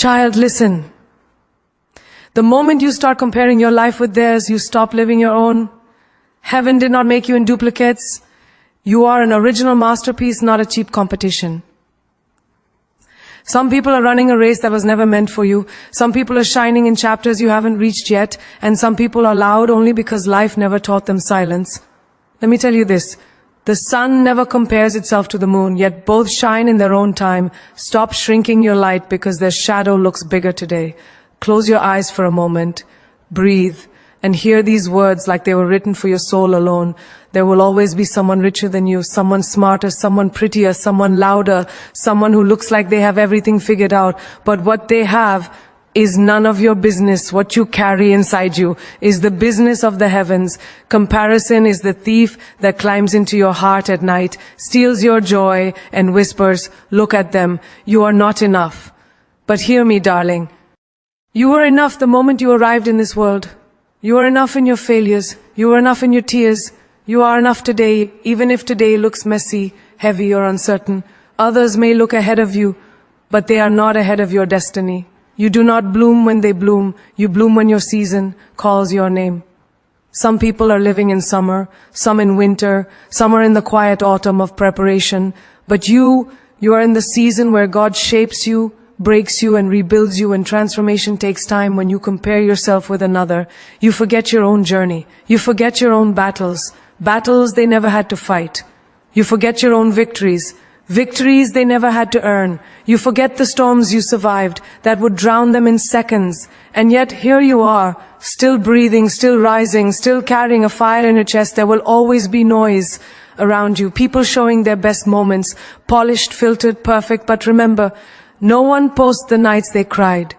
Child, listen. The moment you start comparing your life with theirs, you stop living your own. Heaven did not make you in duplicates. You are an original masterpiece, not a cheap competition. Some people are running a race that was never meant for you. Some people are shining in chapters you haven't reached yet. And some people are loud only because life never taught them silence. Let me tell you this. The sun never compares itself to the moon, yet both shine in their own time. Stop shrinking your light because their shadow looks bigger today. Close your eyes for a moment. Breathe. And hear these words like they were written for your soul alone. There will always be someone richer than you, someone smarter, someone prettier, someone louder, someone who looks like they have everything figured out. But what they have is none of your business. What you carry inside you is the business of the heavens. Comparison is the thief that climbs into your heart at night, steals your joy, and whispers, "Look at them. You are not enough." But hear me, darling. You were enough the moment you arrived in this world. You are enough in your failures. You are enough in your tears. You are enough today, even if today looks messy, heavy, or uncertain. Others may look ahead of you, but they are not ahead of your destiny. You do not bloom when they bloom. You bloom when your season calls your name. Some people are living in summer, some in winter, some are in the quiet autumn of preparation. But you are in the season where God shapes you, breaks you and rebuilds you, and transformation takes time. When you compare yourself with another, you forget your own journey. You forget your own battles they never had to fight. You forget your own victories they never had to earn. You forget the storms you survived that would drown them in seconds. And yet here you are, still breathing, still rising, still carrying a fire in your chest. There will always be noise around you, people showing their best moments, polished, filtered, perfect. But remember, no one posts the nights they cried.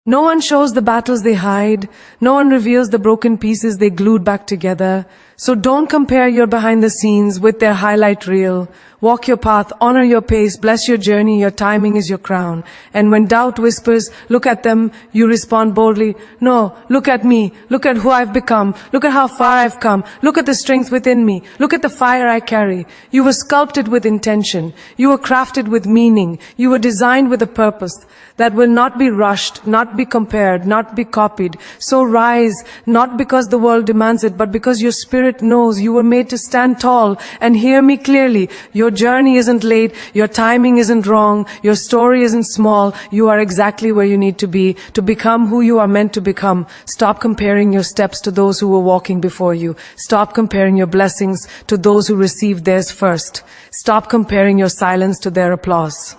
No one shows the battles they hide. No one reveals the broken pieces they glued back together. So don't compare your behind the scenes with their highlight reel. Walk your path, honor your pace, bless your journey, your timing is your crown. And when doubt whispers, look at them, you respond boldly, no, look at me, look at who I've become, look at how far I've come, look at the strength within me, look at the fire I carry. You were sculpted with intention, you were crafted with meaning, you were designed with a purpose that will not be rushed, not be compared, not be copied. So rise, not because the world demands it, but because your spirit knows you were made to stand tall. And hear me clearly, your journey isn't late, your timing isn't wrong, your story isn't small. You are exactly where you need to be to become who you are meant to become. Stop comparing your steps to those who were walking before you. Stop comparing your blessings to those who received theirs first. Stop comparing your silence to their applause.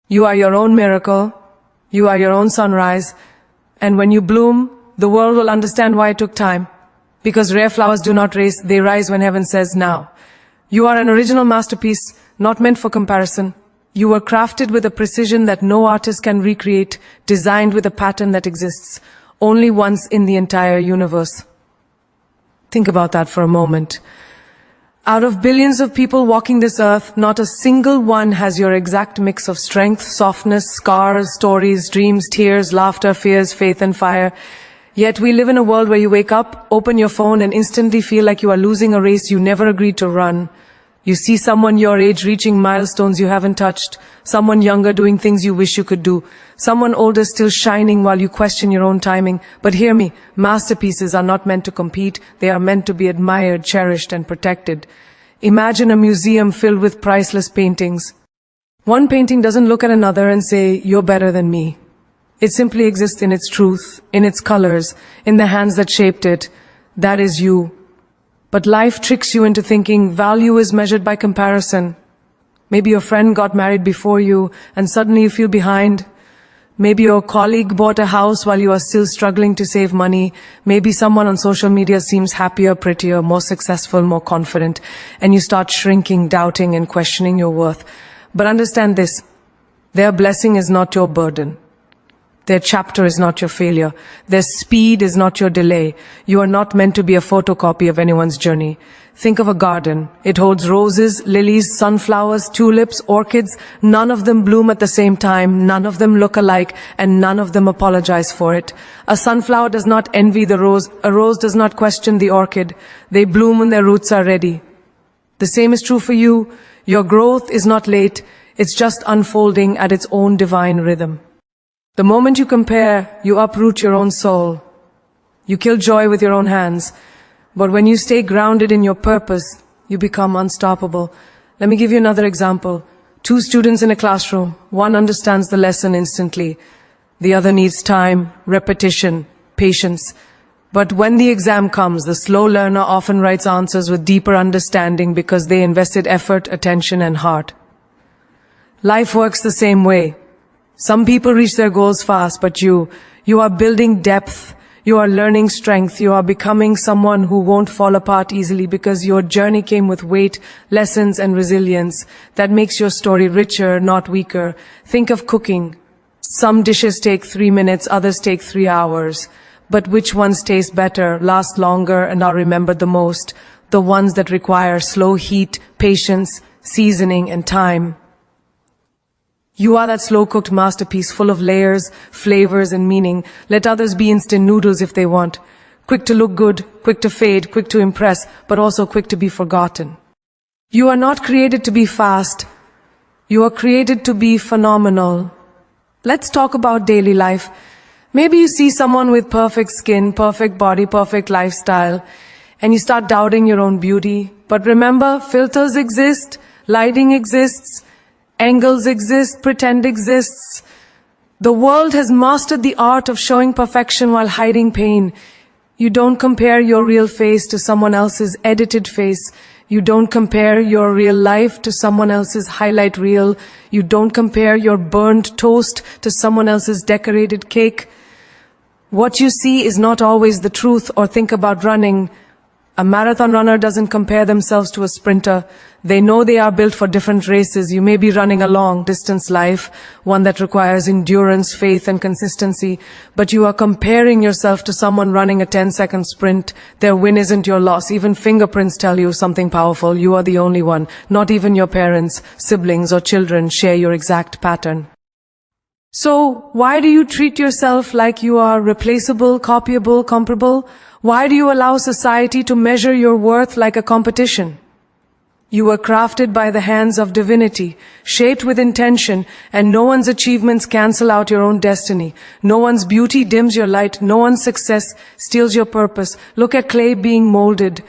You are your own miracle. You are your own sunrise. And when you bloom, the world will understand why it took time. Because rare flowers do not race, they rise when heaven says now. You are an original masterpiece, not meant for comparison. You were crafted with a precision that no artist can recreate, designed with a pattern that exists only once in the entire universe. Think about that for a moment. Out of billions of people walking this earth, not a single one has your exact mix of strength, softness, scars, stories, dreams, tears, laughter, fears, faith, and fire. Yet we live in a world where you wake up, open your phone, and instantly feel like you are losing a race you never agreed to run. You see someone your age reaching milestones you haven't touched, someone younger doing things you wish you could do, someone older still shining while you question your own timing. But hear me, masterpieces are not meant to compete, they are meant to be admired, cherished, and protected. Imagine a museum filled with priceless paintings. One painting doesn't look at another and say, "You're better than me." It simply exists in its truth, in its colors, in the hands that shaped it. That is you. But life tricks you into thinking value is measured by comparison. Maybe your friend got married before you and suddenly you feel behind. Maybe your colleague bought a house while you are still struggling to save money. Maybe someone on social media seems happier, prettier, more successful, more confident, and you start shrinking, doubting, and questioning your worth. But understand this, their blessing is not your burden. Their chapter is not your failure. Their speed is not your delay. You are not meant to be a photocopy of anyone's journey. Think of a garden. It holds roses, lilies, sunflowers, tulips, orchids. None of them bloom at the same time. None of them look alike, and none of them apologize for it. A sunflower does not envy the rose. A rose does not question the orchid. They bloom when their roots are ready. The same is true for you. Your growth is not late. It's just unfolding at its own divine rhythm. The moment you compare, you uproot your own soul. You kill joy with your own hands. But when you stay grounded in your purpose, you become unstoppable. Let me give you another example. Two students in a classroom. One understands the lesson instantly. The other needs time, repetition, patience. But when the exam comes, the slow learner often writes answers with deeper understanding because they invested effort, attention, and heart. Life works the same way. Some people reach their goals fast, but you are building depth. You are learning strength. You are becoming someone who won't fall apart easily because your journey came with weight, lessons, and resilience. That makes your story richer, not weaker. Think of cooking. Some dishes take 3 minutes, others take 3 hours. But which ones taste better, last longer, and are remembered the most? The ones that require slow heat, patience, seasoning, and time. You are that slow-cooked masterpiece full of layers, flavors, and meaning. Let others be instant noodles if they want. Quick to look good, quick to fade, quick to impress, but also quick to be forgotten. You are not created to be fast. You are created to be phenomenal. Let's talk about daily life. Maybe you see someone with perfect skin, perfect body, perfect lifestyle, and you start doubting your own beauty. But remember, filters exist, lighting exists, angles exist, pretend exists. The world has mastered the art of showing perfection while hiding pain. You don't compare your real face to someone else's edited face. You don't compare your real life to someone else's highlight reel. You don't compare your burned toast to someone else's decorated cake. What you see is not always the truth. Or think about running. A marathon runner doesn't compare themselves to a sprinter. They know they are built for different races. You may be running a long-distance life, one that requires endurance, faith, and consistency, but you are comparing yourself to someone running a 10-second sprint. Their win isn't your loss. Even fingerprints tell you something powerful. You are the only one. Not even your parents, siblings, or children share your exact pattern. So, why do you treat yourself like you are replaceable, copyable, comparable? Why do you allow society to measure your worth like a competition? You were crafted by the hands of divinity, shaped with intention, and no one's achievements cancel out your own destiny. No one's beauty dims your light. No one's success steals your purpose. Look at clay being molded.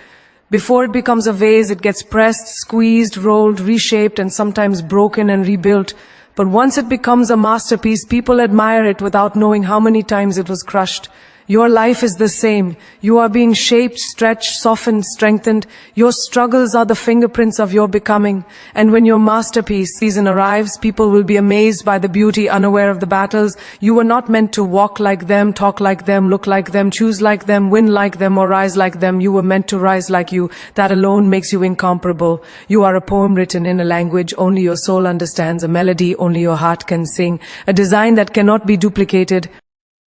Before it becomes a vase, it gets pressed, squeezed, rolled, reshaped, and sometimes broken and rebuilt. But once it becomes a masterpiece, people admire it without knowing how many times it was crushed. Your life is the same. You are being shaped, stretched, softened, strengthened. Your struggles are the fingerprints of your becoming. And when your masterpiece season arrives, people will be amazed by the beauty, unaware of the battles. You were not meant to walk like them, talk like them, look like them, choose like them, win like them, or rise like them. You were meant to rise like you. That alone makes you incomparable. You are a poem written in a language only your soul understands, a melody only your heart can sing, a design that cannot be duplicated.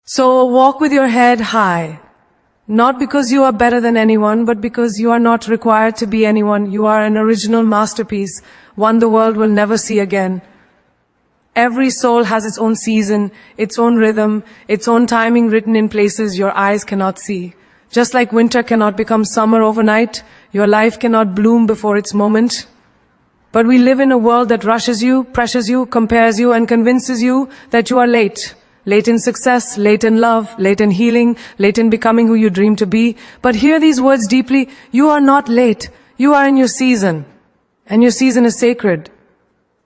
So walk with your head high, not because you are better than anyone, but because you are not required to be anyone. You are an original masterpiece, one the world will never see again. Every soul has its own season, its own rhythm, its own timing written in places your eyes cannot see. Just like winter cannot become summer overnight, your life cannot bloom before its moment. But we live in a world that rushes you, pressures you, compares you, and convinces you that you are late. Late in success, late in love, late in healing, late in becoming who you dream to be. But hear these words deeply. You are not late. You are in your season. And your season is sacred.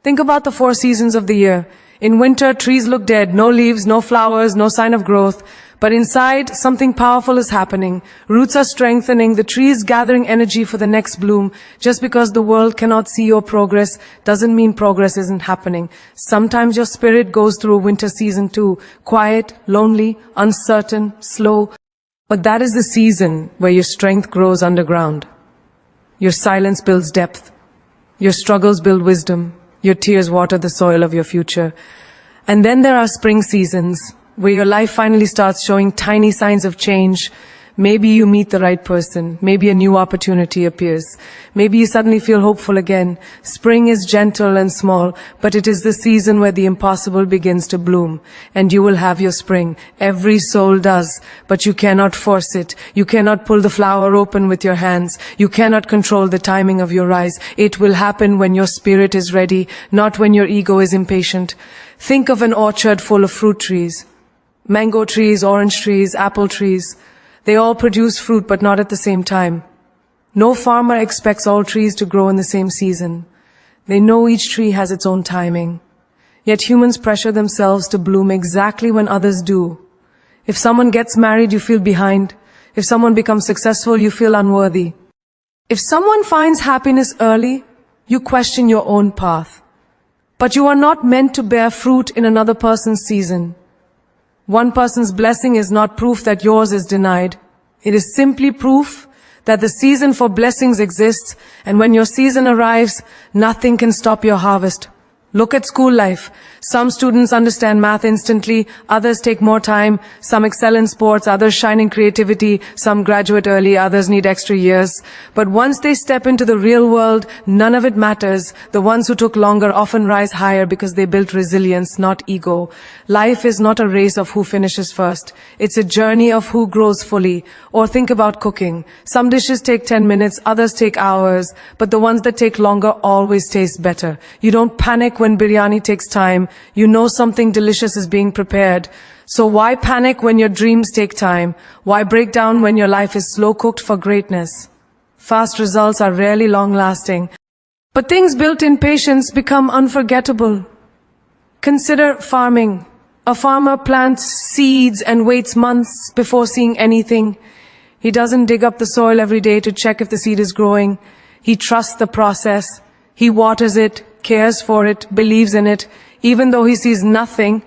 Think about the 4 seasons of the year. In winter, trees look dead. No leaves, no flowers, no sign of growth. But inside, something powerful is happening. Roots are strengthening, the tree is gathering energy for the next bloom. Just because the world cannot see your progress doesn't mean progress isn't happening. Sometimes your spirit goes through a winter season too. Quiet, lonely, uncertain, slow. But that is the season where your strength grows underground. Your silence builds depth. Your struggles build wisdom. Your tears water the soil of your future. And then there are spring seasons, where your life finally starts showing tiny signs of change. Maybe you meet the right person. Maybe a new opportunity appears. Maybe you suddenly feel hopeful again. Spring is gentle and small, but it is the season where the impossible begins to bloom. And you will have your spring. Every soul does, but you cannot force it. You cannot pull the flower open with your hands. You cannot control the timing of your rise. It will happen when your spirit is ready, not when your ego is impatient. Think of an orchard full of fruit trees. Mango trees, orange trees, apple trees. They all produce fruit, but not at the same time. No farmer expects all trees to grow in the same season. They know each tree has its own timing. Yet humans pressure themselves to bloom exactly when others do. If someone gets married, you feel behind. If someone becomes successful, you feel unworthy. If someone finds happiness early, you question your own path. But you are not meant to bear fruit in another person's season. One person's blessing is not proof that yours is denied. It is simply proof that the season for blessings exists, and when your season arrives, nothing can stop your harvest. Look at school life. Some students understand math instantly, others take more time, some excel in sports, others shine in creativity, some graduate early, others need extra years. But once they step into the real world, none of it matters. The ones who took longer often rise higher because they built resilience, not ego. Life is not a race of who finishes first. It's a journey of who grows fully. Or think about cooking. Some dishes take 10 minutes, others take hours, but the ones that take longer always taste better. You don't panic when biryani takes time. You know something delicious is being prepared. So why panic when your dreams take time? Why break down when your life is slow cooked for greatness? Fast results are rarely long lasting, but things built in patience become unforgettable. Consider farming. A farmer plants seeds and waits months before seeing anything. He doesn't dig up the soil every day to check if the seed is growing. He trusts the process. He waters it, cares for it, believes in it, even though he sees nothing.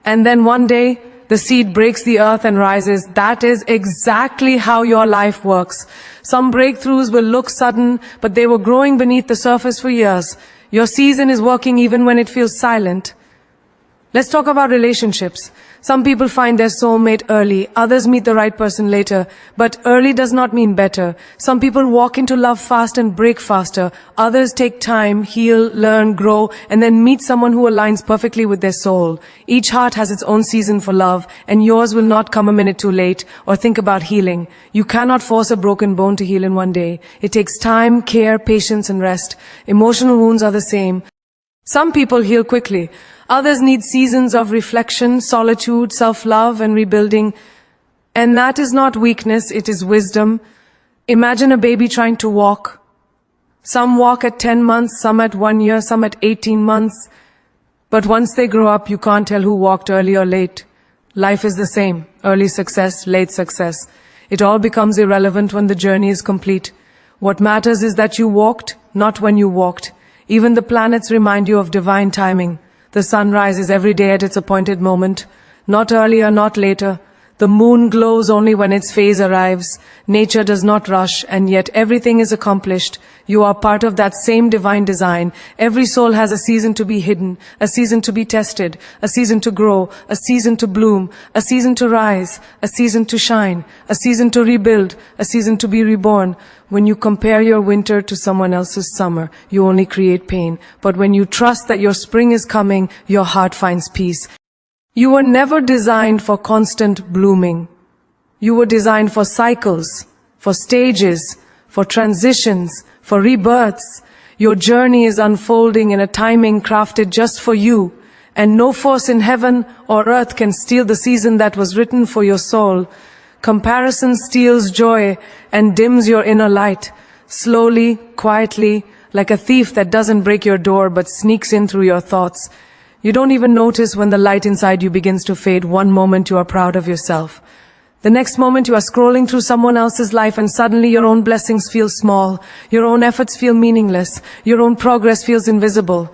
And then one day, the seed breaks the earth and rises. That is exactly how your life works. Some breakthroughs will look sudden, but they were growing beneath the surface for years. Your season is working even when it feels silent. Let's talk about relationships. Some people find their soulmate early, others meet the right person later, but early does not mean better. Some people walk into love fast and break faster. Others take time, heal, learn, grow, and then meet someone who aligns perfectly with their soul. Each heart has its own season for love, and yours will not come a minute too late. Or think about healing. You cannot force a broken bone to heal in one day. It takes time, care, patience, and rest. Emotional wounds are the same. Some people heal quickly. Others need seasons of reflection, solitude, self-love, and rebuilding. And that is not weakness, it is wisdom. Imagine a baby trying to walk. Some walk at 10 months, some at 1 year, some at 18 months. But once they grow up, you can't tell who walked early or late. Life is the same. Early success, late success. It all becomes irrelevant when the journey is complete. What matters is that you walked, not when you walked. Even the planets remind you of divine timing. The sun rises every day at its appointed moment, not earlier, not later. The moon glows only when its phase arrives. Nature does not rush, and yet everything is accomplished. You are part of that same divine design. Every soul has a season to be hidden, a season to be tested, a season to grow, a season to bloom, a season to rise, a season to shine, a season to rebuild, a season to be reborn. When you compare your winter to someone else's summer, you only create pain. But when you trust that your spring is coming, your heart finds peace. You were never designed for constant blooming. You were designed for cycles, for stages, for transitions, for rebirths. Your journey is unfolding in a timing crafted just for you, and no force in heaven or earth can steal the season that was written for your soul. Comparison steals joy and dims your inner light, slowly, quietly, like a thief that doesn't break your door but sneaks in through your thoughts. You don't even notice when the light inside you begins to fade. One moment you are proud of yourself. The next moment you are scrolling through someone else's life and suddenly your own blessings feel small. Your own efforts feel meaningless. Your own progress feels invisible.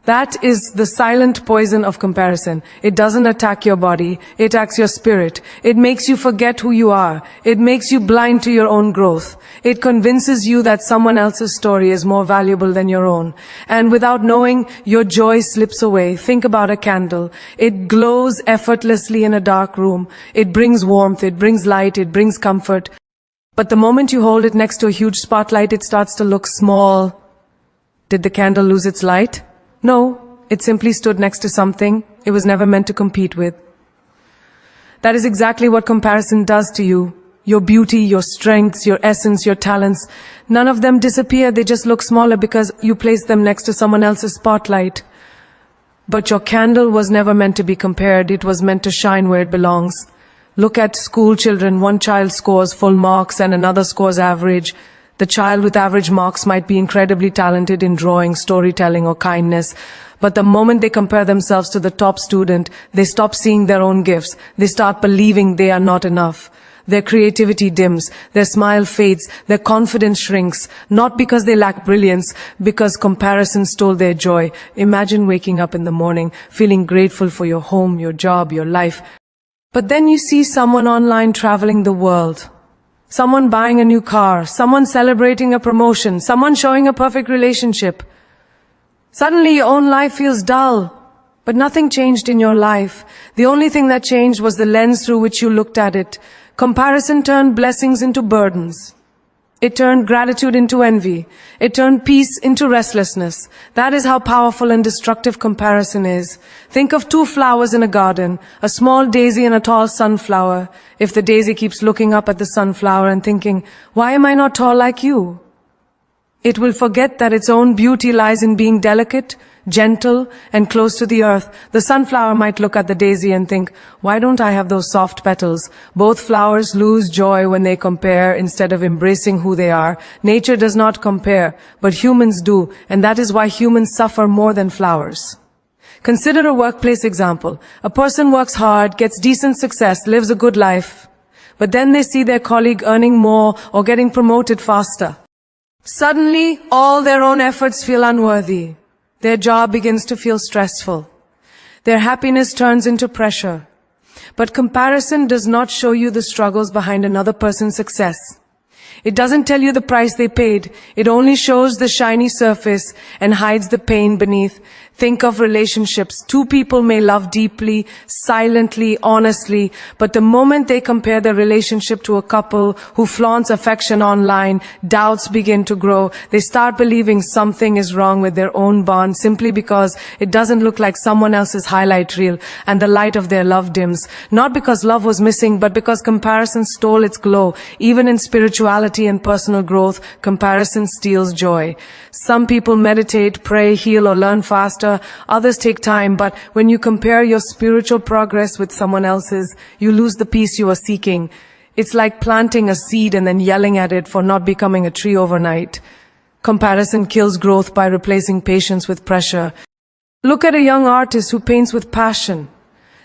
That is the silent poison of comparison. It doesn't attack your body. It attacks your spirit. It makes you forget who you are. It makes you blind to your own growth. It convinces you that someone else's story is more valuable than your own. And without knowing, your joy slips away. Think about a candle. It glows effortlessly in a dark room. It brings warmth. It brings light. It brings comfort. But the moment you hold it next to a huge spotlight, it starts to look small. Did the candle lose its light? No, it simply stood next to something it was never meant to compete with. That is exactly what comparison does to you. Your beauty, your strengths, your essence, your talents, none of them disappear. They just look smaller because you place them next to someone else's spotlight. But your candle was never meant to be compared. It was meant to shine where it belongs. Look at school children. One child scores full marks and another scores average. The child with average marks might be incredibly talented in drawing, storytelling, or kindness. But the moment they compare themselves to the top student, they stop seeing their own gifts. They start believing they are not enough. Their creativity dims, their smile fades, their confidence shrinks, not because they lack brilliance, because comparison stole their joy. Imagine waking up in the morning, feeling grateful for your home, your job, your life. But then you see someone online traveling the world. Someone buying a new car, someone celebrating a promotion, someone showing a perfect relationship. Suddenly your own life feels dull, but nothing changed in your life. The only thing that changed was the lens through which you looked at it. Comparison turned blessings into burdens. It turned gratitude into envy. It turned peace into restlessness. That is how powerful and destructive comparison is. Think of two flowers in a garden, a small daisy and a tall sunflower. If the daisy keeps looking up at the sunflower and thinking, "Why am I not tall like you?" it will forget that its own beauty lies in being delicate, gentle, and close to the earth. The sunflower might look at the daisy and think, "Why don't I have those soft petals?" Both flowers lose joy when they compare instead of embracing who they are. Nature does not compare, but humans do, and that is why humans suffer more than flowers. Consider a workplace example. A person works hard, gets decent success, lives a good life, but then they see their colleague earning more or getting promoted faster. Suddenly, all their own efforts feel unworthy. Their job begins to feel stressful. Their happiness turns into pressure. But comparison does not show you the struggles behind another person's success. It doesn't tell you the price they paid. It only shows the shiny surface and hides the pain beneath. Think of relationships. Two people may love deeply, silently, honestly, but the moment they compare their relationship to a couple who flaunts affection online, doubts begin to grow. They start believing something is wrong with their own bond simply because it doesn't look like someone else's highlight reel, and the light of their love dims. Not because love was missing, but because comparison stole its glow. Even in spirituality and personal growth, comparison steals joy. Some people meditate, pray, heal, or learn faster. Others take time, but when you compare your spiritual progress with someone else's, you lose the peace you are seeking. It's like planting a seed and then yelling at it for not becoming a tree overnight. Comparison kills growth by replacing patience with pressure. Look at a young artist who paints with passion.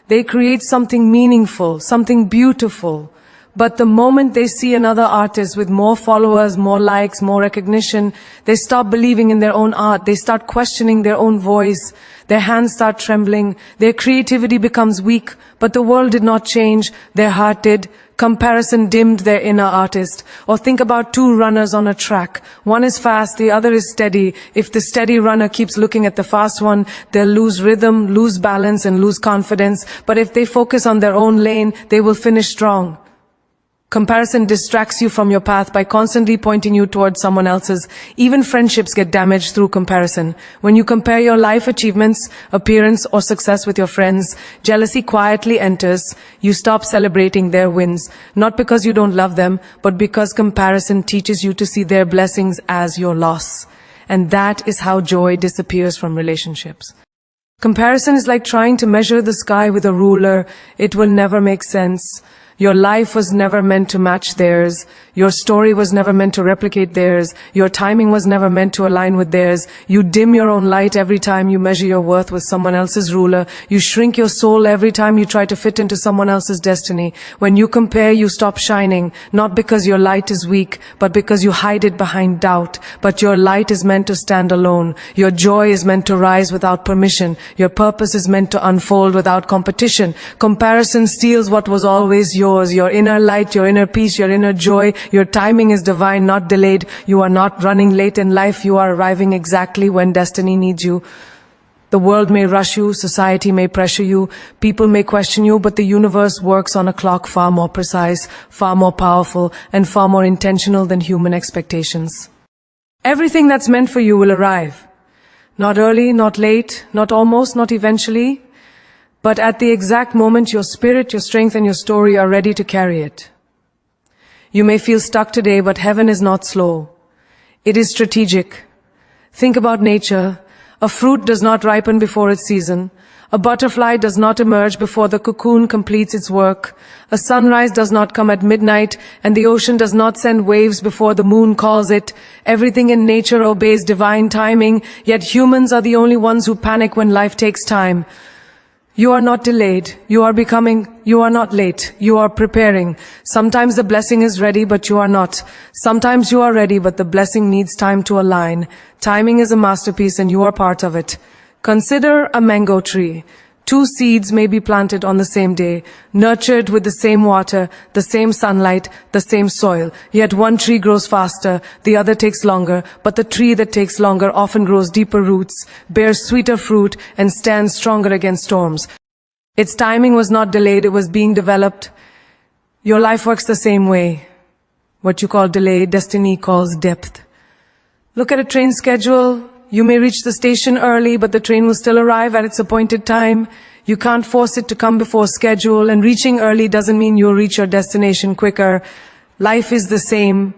They create something meaningful, something beautiful. But the moment they see another artist with more followers, more likes, more recognition, they stop believing in their own art. They start questioning their own voice. Their hands start trembling. Their creativity becomes weak. But the world did not change. Their heart did. Comparison dimmed their inner artist. Or think about two runners on a track. One is fast, the other is steady. If the steady runner keeps looking at the fast one, they'll lose rhythm, lose balance, and lose confidence. But if they focus on their own lane, they will finish strong. Comparison distracts you from your path by constantly pointing you towards someone else's. Even friendships get damaged through comparison. When you compare your life achievements, appearance, or success with your friends, jealousy quietly enters. You stop celebrating their wins, not because you don't love them, but because comparison teaches you to see their blessings as your loss. And that is how joy disappears from relationships. Comparison is like trying to measure the sky with a ruler. It will never make sense. Your life was never meant to match theirs. Your story was never meant to replicate theirs. Your timing was never meant to align with theirs. You dim your own light every time you measure your worth with someone else's ruler. You shrink your soul every time you try to fit into someone else's destiny. When you compare, you stop shining, not because your light is weak, but because you hide it behind doubt. But your light is meant to stand alone. Your joy is meant to rise without permission. Your purpose is meant to unfold without competition. Comparison steals what was always yours. Your inner light, your inner peace, your inner joy. Your timing is divine, not delayed. You are not running late in life. You are arriving exactly when destiny needs you. The world may rush you, society may pressure you, people may question you, but the universe works on a clock far more precise, far more powerful, and far more intentional than human expectations. Everything that's meant for you will arrive. Not early, not late, not almost, not eventually. But at the exact moment your spirit, your strength, and your story are ready to carry it. You may feel stuck today, but heaven is not slow. It is strategic. Think about nature. A fruit does not ripen before its season. A butterfly does not emerge before the cocoon completes its work. A sunrise does not come at midnight, and the ocean does not send waves before the moon calls it. Everything in nature obeys divine timing, yet humans are the only ones who panic when life takes time. You are not delayed. You are becoming. You are not late. You are preparing. Sometimes the blessing is ready, but you are not. Sometimes you are ready, but the blessing needs time to align. Timing is a masterpiece, and you are part of it. Consider a mango tree. 2 seeds may be planted on the same day, nurtured with the same water, the same sunlight, the same soil. Yet one tree grows faster, the other takes longer, but the tree that takes longer often grows deeper roots, bears sweeter fruit, and stands stronger against storms. Its timing was not delayed, it was being developed. Your life works the same way. What you call delay, destiny calls depth. Look at a train schedule. You may reach the station early, but the train will still arrive at its appointed time. You can't force it to come before schedule, and reaching early doesn't mean you'll reach your destination quicker. Life is the same.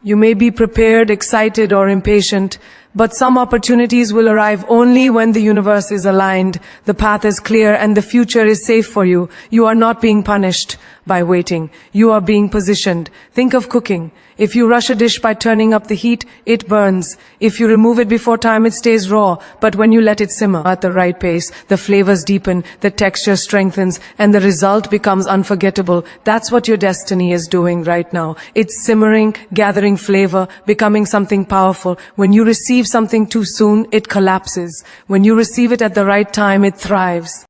You may be prepared, excited, or impatient, but some opportunities will arrive only when the universe is aligned, the path is clear, and the future is safe for you. You are not being punished by waiting. You are being positioned. Think of cooking. If you rush a dish by turning up the heat, it burns. If you remove it before time, it stays raw. But when you let it simmer at the right pace, the flavors deepen, the texture strengthens, and the result becomes unforgettable. That's what your destiny is doing right now. It's simmering, gathering flavor, becoming something powerful. When you receive something too soon, it collapses. When you receive it at the right time, it thrives.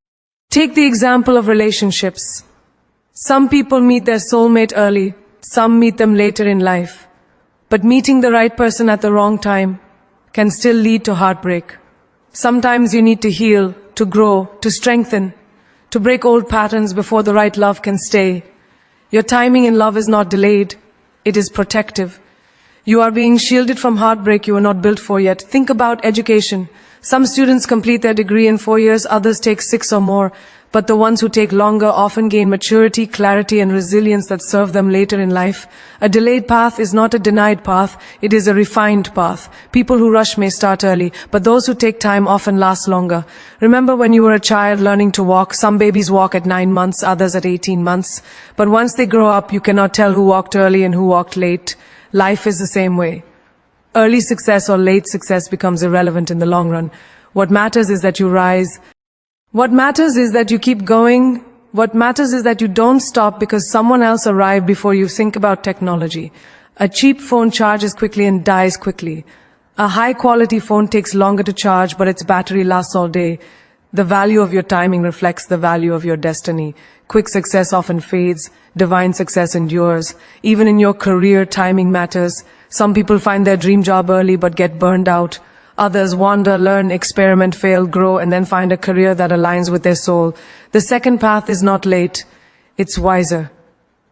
Take the example of relationships. Some people meet their soulmate early. Some meet them later in life. But meeting the right person at the wrong time can still lead to heartbreak. Sometimes you need to heal, to grow, to strengthen, to break old patterns before the right love can stay. Your timing in love is not delayed. It is protective. You are being shielded from heartbreak you are not built for yet. Think about education. Some students complete their degree in 4 years, others take 6 or more. But the ones who take longer often gain maturity, clarity, and resilience that serve them later in life. A delayed path is not a denied path, it is a refined path. People who rush may start early, but those who take time often last longer. Remember when you were a child learning to walk, some babies walk at 9 months, others at 18 months. But once they grow up, you cannot tell who walked early and who walked late. Life is the same way. Early success or late success becomes irrelevant in the long run. What matters is that you rise. What matters is that you keep going. What matters is that you don't stop because someone else arrived before you. Think about technology. A cheap phone charges quickly and dies quickly. A high-quality phone takes longer to charge, but its battery lasts all day. The value of your timing reflects the value of your destiny. Quick success often fades. Divine success endures. Even in your career, timing matters. Some people find their dream job early but get burned out. Others wander, learn, experiment, fail, grow, and then find a career that aligns with their soul. The second path is not late. It's wiser.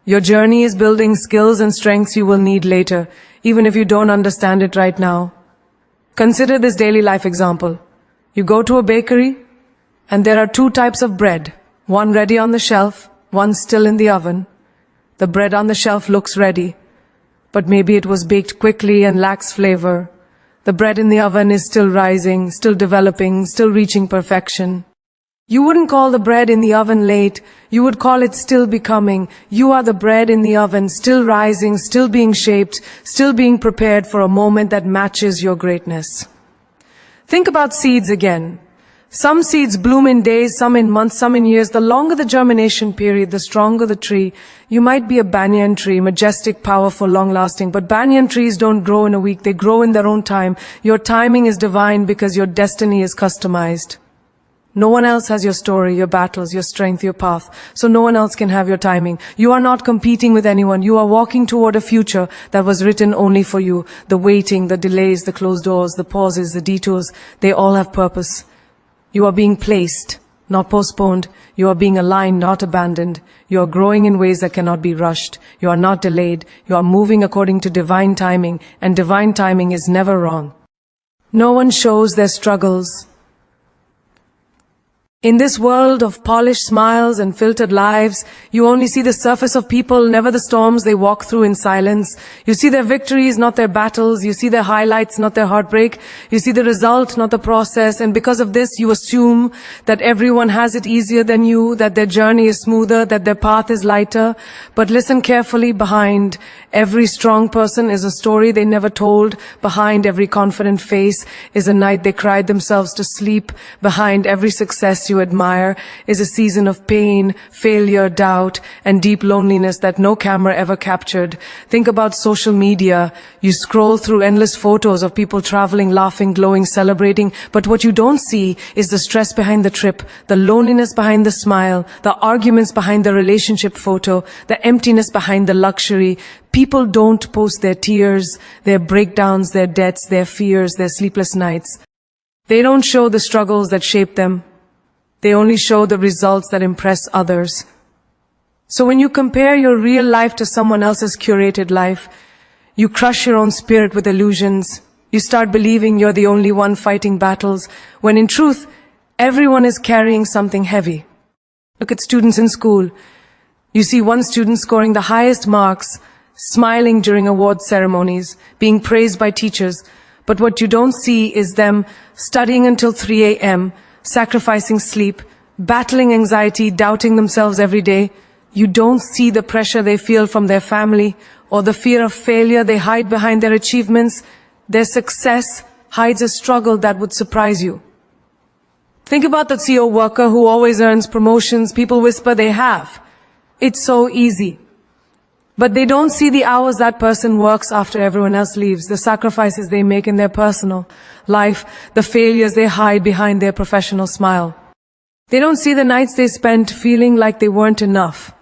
Your journey is building skills and strengths you will need later, even if you don't understand it right now. Consider this daily life example. You go to a bakery, and there are 2 types of bread. One ready on the shelf, one still in the oven. The bread on the shelf looks ready, but maybe it was baked quickly and lacks flavor. The bread in the oven is still rising, still developing, still reaching perfection. You wouldn't call the bread in the oven late. You would call it still becoming. You are the bread in the oven, still rising, still being shaped, still being prepared for a moment that matches your greatness. Think about seeds again. Some seeds bloom in days, some in months, some in years. The longer the germination period, the stronger the tree. You might be a banyan tree, majestic, powerful, long-lasting, but banyan trees don't grow in a week. They grow in their own time. Your timing is divine because your destiny is customized. No one else has your story, your battles, your strength, your path. So no one else can have your timing. You are not competing with anyone. You are walking toward a future that was written only for you. The waiting, the delays, the closed doors, the pauses, the detours, they all have purpose. You are being placed, not postponed. You are being aligned, not abandoned. You are growing in ways that cannot be rushed. You are not delayed. You are moving according to divine timing, and divine timing is never wrong. No one shows their struggles In this world of polished smiles and filtered lives, you only see the surface of people, never the storms they walk through in silence. You see their victories, not their battles. You see their highlights, not their heartbreak. You see the result, not the process. And because of this, you assume that everyone has it easier than you, that their journey is smoother, that their path is lighter. But listen carefully, behind every strong person is a story they never told. Behind every confident face is a night they cried themselves to sleep. Behind every success you admire is a season of pain, failure, doubt, and deep loneliness that no camera ever captured. Think about social media. You scroll through endless photos of people traveling, laughing, glowing, celebrating, but what you don't see is the stress behind the trip, the loneliness behind the smile, the arguments behind the relationship photo, the emptiness behind the luxury. People don't post their tears, their breakdowns, their debts, their fears, their sleepless nights. They don't show the struggles that shape them. They only show the results that impress others. So when you compare your real life to someone else's curated life, you crush your own spirit with illusions. You start believing you're the only one fighting battles, when in truth, everyone is carrying something heavy. Look at students in school. You see one student scoring the highest marks, smiling during award ceremonies, being praised by teachers. But what you don't see is them studying until 3 a.m., sacrificing sleep, battling anxiety, doubting themselves every day. You don't see the pressure they feel from their family or the fear of failure they hide behind their achievements. Their success hides a struggle that would surprise you. Think about the CEO worker who always earns promotions. People whisper they have. It's so easy. But they don't see the hours that person works after everyone else leaves, the sacrifices they make in their personal life, the failures they hide behind their professional smile. They don't see the nights they spent feeling like they weren't enough,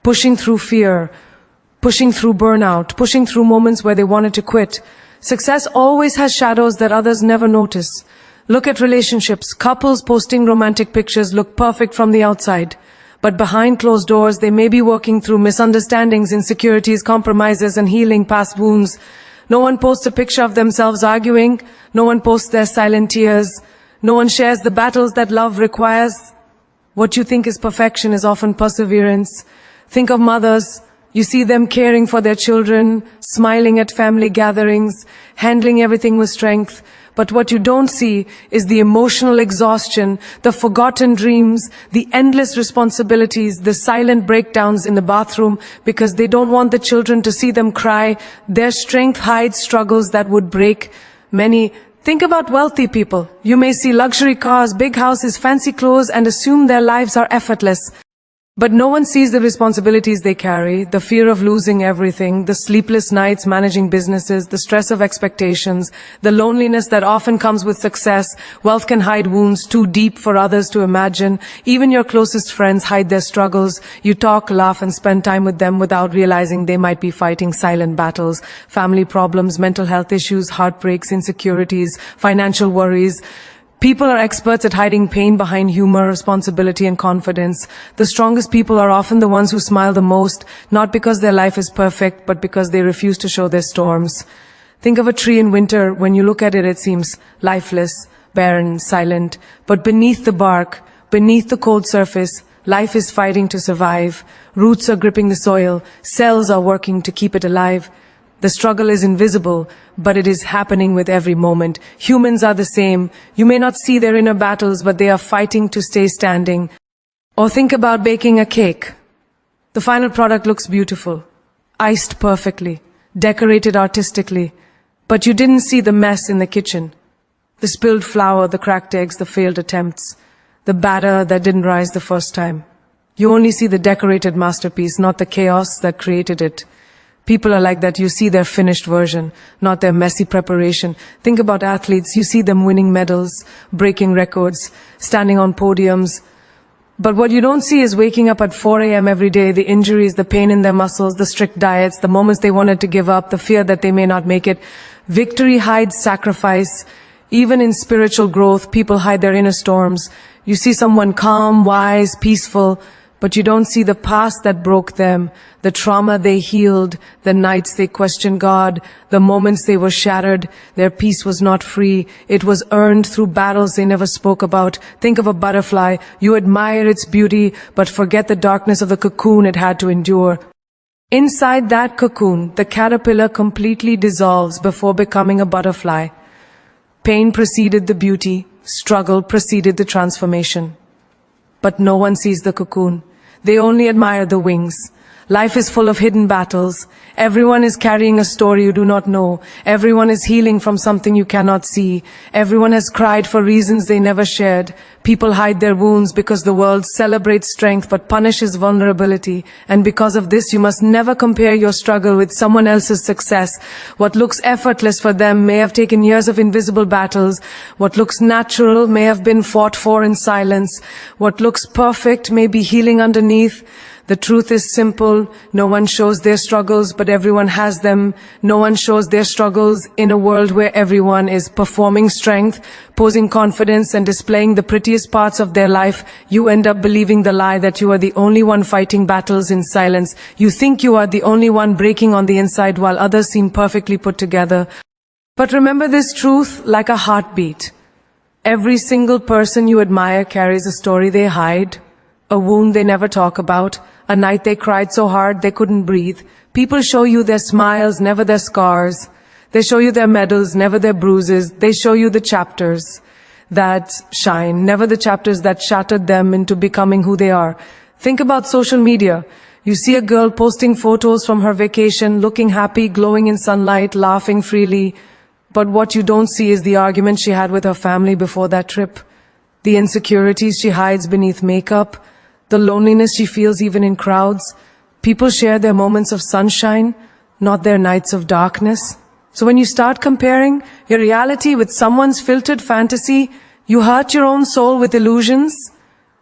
pushing through fear, pushing through burnout, pushing through moments where they wanted to quit. Success always has shadows that others never notice. Look at relationships. Couples posting romantic pictures look perfect from the outside. But behind closed doors, they may be working through misunderstandings, insecurities, compromises, and healing past wounds. No one posts a picture of themselves arguing. No one posts their silent tears. No one shares the battles that love requires. What you think is perfection is often perseverance. Think of mothers. You see them caring for their children, smiling at family gatherings, handling everything with strength. But what you don't see is the emotional exhaustion, the forgotten dreams, the endless responsibilities, the silent breakdowns in the bathroom because they don't want the children to see them cry. Their strength hides struggles that would break many. Think about wealthy people. You may see luxury cars, big houses, fancy clothes, and assume their lives are effortless. But no one sees the responsibilities they carry, the fear of losing everything, the sleepless nights managing businesses, the stress of expectations, the loneliness that often comes with success. Wealth can hide wounds too deep for others to imagine. Even your closest friends hide their struggles. You talk, laugh, and spend time with them without realizing they might be fighting silent battles, family problems, mental health issues, heartbreaks, insecurities, financial worries. People are experts at hiding pain behind humor, responsibility, and confidence. The strongest people are often the ones who smile the most, not because their life is perfect, but because they refuse to show their storms. Think of a tree in winter. When you look at it, it seems lifeless, barren, silent. But beneath the bark, beneath the cold surface, life is fighting to survive. Roots are gripping the soil. Cells are working to keep it alive. The struggle is invisible, but it is happening with every moment. Humans are the same. You may not see their inner battles, but they are fighting to stay standing. Or think about baking a cake. The final product looks beautiful, iced perfectly, decorated artistically, but you didn't see the mess in the kitchen. The spilled flour, the cracked eggs, the failed attempts, the batter that didn't rise the first time. You only see the decorated masterpiece, not the chaos that created it. People are like that. You see their finished version, not their messy preparation. Think about athletes. You see them winning medals, breaking records, standing on podiums. But what you don't see is waking up at 4 a.m. every day, the injuries, the pain in their muscles, the strict diets, the moments they wanted to give up, the fear that they may not make it. Victory hides sacrifice. Even in spiritual growth, people hide their inner storms. You see someone calm, wise, peaceful, But you don't see the past that broke them, the trauma they healed, the nights they questioned God, the moments they were shattered. Their peace was not free. It was earned through battles they never spoke about. Think of a butterfly. You admire its beauty, but forget the darkness of the cocoon it had to endure. Inside that cocoon, the caterpillar completely dissolves before becoming a butterfly. Pain preceded the beauty, struggle preceded the transformation. But no one sees the cocoon. They only admire the wings. Life is full of hidden battles. Everyone is carrying a story you do not know. Everyone is healing from something you cannot see. Everyone has cried for reasons they never shared. People hide their wounds because the world celebrates strength but punishes vulnerability. And because of this, you must never compare your struggle with someone else's success. What looks effortless for them may have taken years of invisible battles. What looks natural may have been fought for in silence. What looks perfect may be healing underneath. The truth is simple. No one shows their struggles, but everyone has them. No one shows their struggles in a world where everyone is performing strength, posing confidence, and displaying the prettiest parts of their life. You end up believing the lie that you are the only one fighting battles in silence. You think you are the only one breaking on the inside while others seem perfectly put together. But remember this truth like a heartbeat. Every single person you admire carries a story they hide, a wound they never talk about, a night they cried so hard they couldn't breathe. People show you their smiles, never their scars. They show you their medals, never their bruises. They show you the chapters that shine, never the chapters that shattered them into becoming who they are. Think about social media. You see a girl posting photos from her vacation, looking happy, glowing in sunlight, laughing freely. But what you don't see is the argument she had with her family before that trip, the insecurities she hides beneath makeup, the loneliness she feels even in crowds. People share their moments of sunshine, not their nights of darkness. So when you start comparing your reality with someone's filtered fantasy, you hurt your own soul with illusions.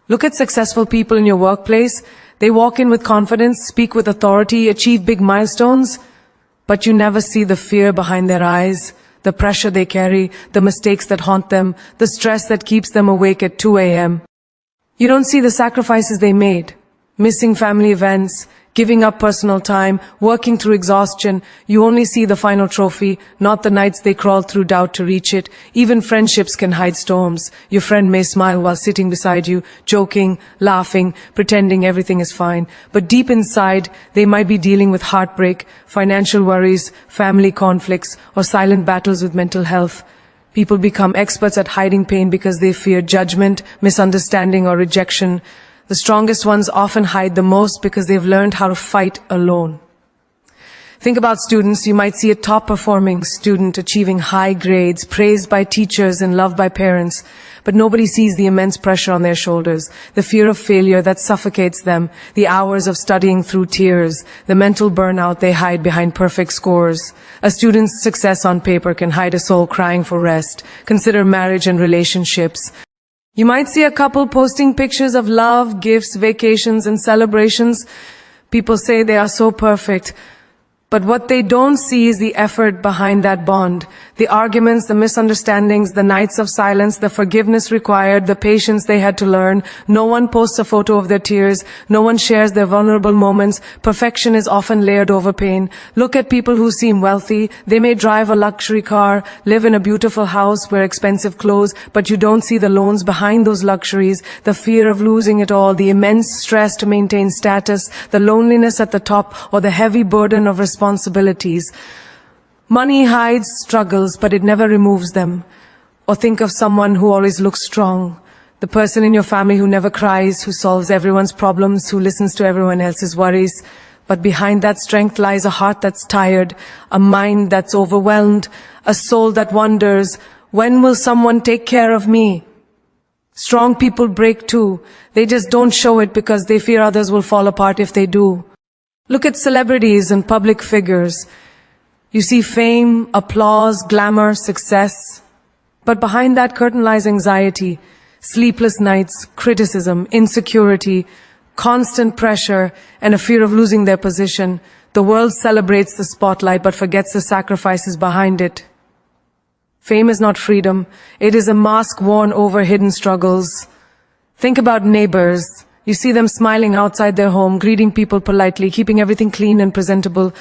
Look at successful people in your workplace. They walk in with confidence, speak with authority, achieve big milestones, but you never see the fear behind their eyes, the pressure they carry, the mistakes that haunt them, the stress that keeps them awake at 2 a.m. You don't see the sacrifices they made, missing family events, giving up personal time, working through exhaustion. You only see the final trophy, not the nights they crawled through doubt to reach it. Even friendships can hide storms. Your friend may smile while sitting beside you, joking, laughing, pretending everything is fine. But deep inside, they might be dealing with heartbreak, financial worries, family conflicts, or silent battles with mental health. People become experts at hiding pain because they fear judgment, misunderstanding, or rejection. The strongest ones often hide the most because they've learned how to fight alone. Think about students. You might see a top-performing student achieving high grades, praised by teachers and loved by parents, but nobody sees the immense pressure on their shoulders, the fear of failure that suffocates them, the hours of studying through tears, the mental burnout they hide behind perfect scores. A student's success on paper can hide a soul crying for rest. Consider marriage and relationships. You might see a couple posting pictures of love, gifts, vacations, and celebrations. People say they are so perfect. But what they don't see is the effort behind that bond. The arguments, the misunderstandings, the nights of silence, the forgiveness required, the patience they had to learn. No one posts a photo of their tears. No one shares their vulnerable moments. Perfection is often layered over pain. Look at people who seem wealthy. They may drive a luxury car, live in a beautiful house, wear expensive clothes, but you don't see the loans behind those luxuries, the fear of losing it all, the immense stress to maintain status, the loneliness at the top, or the heavy burden of responsibilities. Money hides struggles, but it never removes them. Or think of someone who always looks strong. The person in your family who never cries, who solves everyone's problems, who listens to everyone else's worries. But behind that strength lies a heart that's tired, a mind that's overwhelmed, a soul that wonders, when will someone take care of me? Strong people break too. They just don't show it because they fear others will fall apart if they do. Look at celebrities and public figures. You see fame, applause, glamour, success. But behind that curtain lies anxiety, sleepless nights, criticism, insecurity, constant pressure, and a fear of losing their position. The world celebrates the spotlight but forgets the sacrifices behind it. Fame is not freedom. It is a mask worn over hidden struggles. Think about neighbors. You see them smiling outside their home, greeting people politely, keeping everything clean and presentable.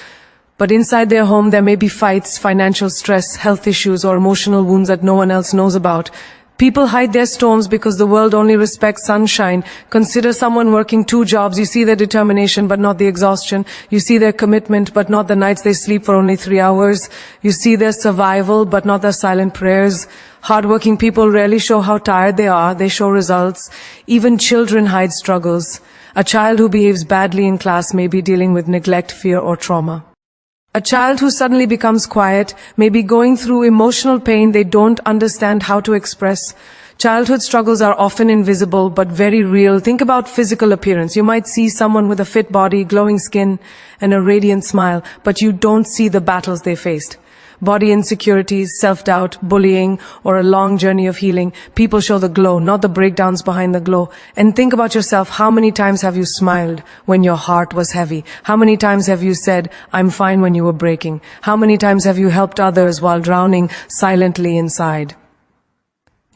But inside their home, there may be fights, financial stress, health issues, or emotional wounds that no one else knows about. People hide their storms because the world only respects sunshine. Consider someone working 2 jobs. You see their determination, but not the exhaustion. You see their commitment, but not the nights they sleep for only 3 hours. You see their survival, but not their silent prayers. Hardworking people rarely show how tired they are. They show results. Even children hide struggles. A child who behaves badly in class may be dealing with neglect, fear, or trauma. A child who suddenly becomes quiet may be going through emotional pain they don't understand how to express. Childhood struggles are often invisible but very real. Think about physical appearance. You might see someone with a fit body, glowing skin, and a radiant smile, but you don't see the battles they faced. Body insecurities, self-doubt, bullying, or a long journey of healing. People show the glow, not the breakdowns behind the glow. And think about yourself. How many times have you smiled when your heart was heavy? How many times have you said, "I'm fine," when you were breaking? How many times have you helped others while drowning silently inside?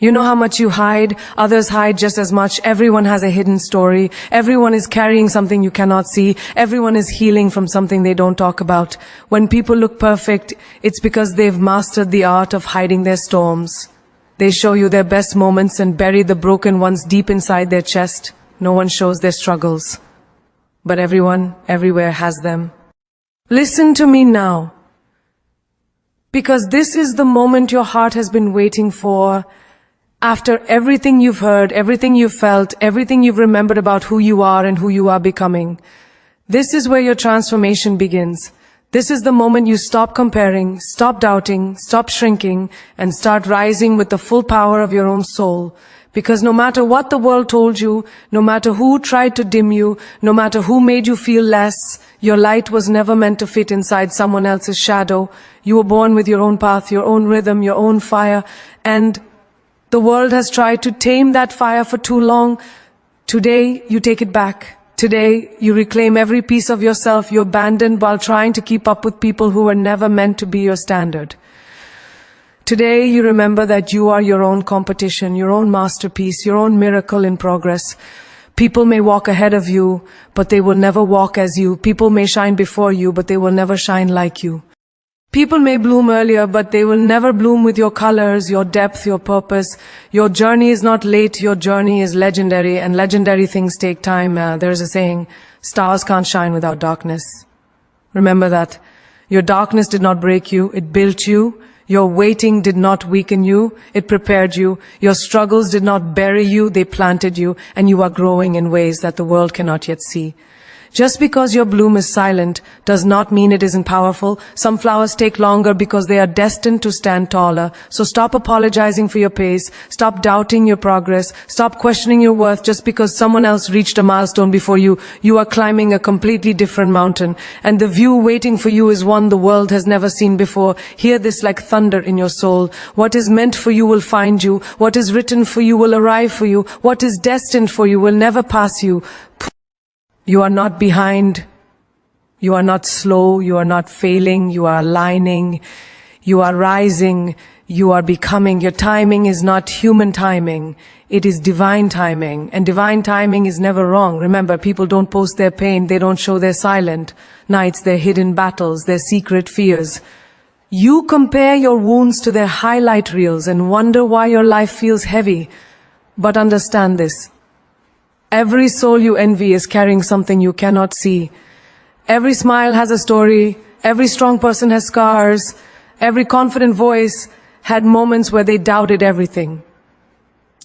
You know how much you hide, others hide just as much. Everyone has a hidden story. Everyone is carrying something you cannot see. Everyone is healing from something they don't talk about. When people look perfect, it's because they've mastered the art of hiding their storms. They show you their best moments and bury the broken ones deep inside their chest. No one shows their struggles, but everyone, everywhere has them. Listen to me now, because this is the moment your heart has been waiting for. After everything you've heard, everything you've felt, everything you've remembered about who you are and who you are becoming, this is where your transformation begins. This is the moment you stop comparing, stop doubting, stop shrinking, and start rising with the full power of your own soul. Because no matter what the world told you, no matter who tried to dim you, no matter who made you feel less, your light was never meant to fit inside someone else's shadow. You were born with your own path, your own rhythm, your own fire, and the world has tried to tame that fire for too long. Today, you take it back. Today, you reclaim every piece of yourself you abandoned while trying to keep up with people who were never meant to be your standard. Today, you remember that you are your own competition, your own masterpiece, your own miracle in progress. People may walk ahead of you, but they will never walk as you. People may shine before you, but they will never shine like you. People may bloom earlier, but they will never bloom with your colors, your depth, your purpose. Your journey is not late, your journey is legendary, and legendary things take time. There's a saying, stars can't shine without darkness. Remember that. Your darkness did not break you, it built you. Your waiting did not weaken you, it prepared you. Your struggles did not bury you, they planted you, and you are growing in ways that the world cannot yet see. Just because your bloom is silent does not mean it isn't powerful. Some flowers take longer because they are destined to stand taller. So stop apologizing for your pace. Stop doubting your progress. Stop questioning your worth just because someone else reached a milestone before you. You are climbing a completely different mountain, and the view waiting for you is one the world has never seen before. Hear this like thunder in your soul. What is meant for you will find you. What is written for you will arrive for you. What is destined for you will never pass you. You are not behind, you are not slow, you are not failing, you are aligning, you are rising, you are becoming. Your timing is not human timing, it is divine timing, and divine timing is never wrong. Remember, people don't post their pain, they don't show their silent nights, their hidden battles, their secret fears. You compare your wounds to their highlight reels and wonder why your life feels heavy. But understand this. Every soul you envy is carrying something you cannot see. Every smile has a story. Every strong person has scars. Every confident voice had moments where they doubted everything.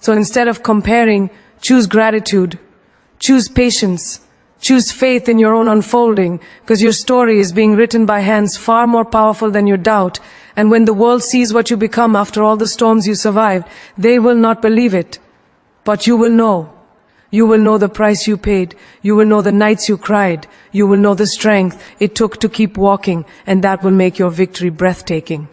So instead of comparing, choose gratitude. Choose patience. Choose faith in your own unfolding, because your story is being written by hands far more powerful than your doubt. And when the world sees what you become after all the storms you survived, they will not believe it. But you will know. You will know the price you paid. You will know the nights you cried. You will know the strength it took to keep walking, and that will make your victory breathtaking.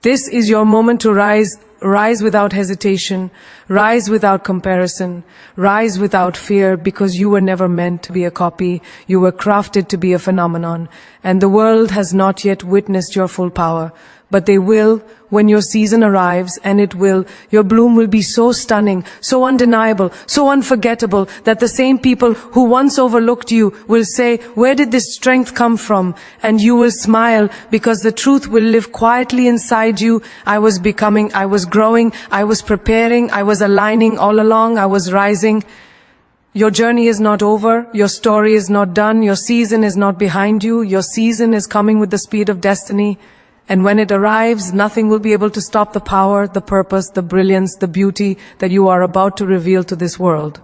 This is your moment to rise. Rise without hesitation. Rise without comparison. Rise without fear, because you were never meant to be a copy. You were crafted to be a phenomenon, and the world has not yet witnessed your full power. but they will when your season arrives, and it will. Your bloom will be so stunning, so undeniable, so unforgettable, that the same people who once overlooked you will say, "Where did this strength come from?" And you will smile, because the truth will live quietly inside you. I was becoming, I was growing, I was preparing, I was aligning all along, I was rising. Your journey is not over, your story is not done, your season is not behind you, your season is coming with the speed of destiny. And when it arrives, nothing will be able to stop the power, the purpose, the brilliance, the beauty that you are about to reveal to this world.